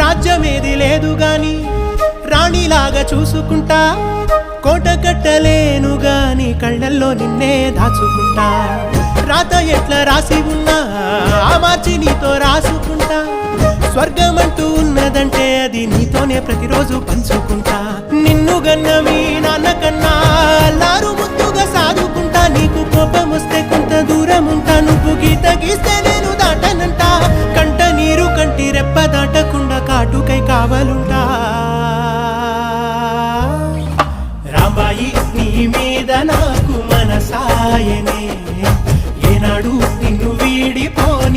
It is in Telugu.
రాజ్యమేది లేదు గాని రాణిలాగా చూసుకుంటా, కోట కట్టలేను గాని కళ్ళల్లో నిన్నే దాచుకుంటా. రాత ఎట్లా రాసి ఉన్నా ఆ మార్చి నీతో రాసుకుంటా. స్వర్గమంటూ ఉన్నదంటే అది నీతోనే ప్రతిరోజు పంచుకుంటా. నిన్ను గన్న మీ నాన్న కన్నా లారు ముద్దుగా సాదుకుంటా. నీకు కోపం వస్తే కొంత దూరం ఉంటా, నువ్వు గీత గీస్తే నేను దాటనంట. కంట నీరు కంటి రెప్ప దాటకుండా కాటుకై కావలుంటా. రాంబాయి నీ మీద నాకు మనసాయనే, ఏనాడు నిన్ను వీడిపోని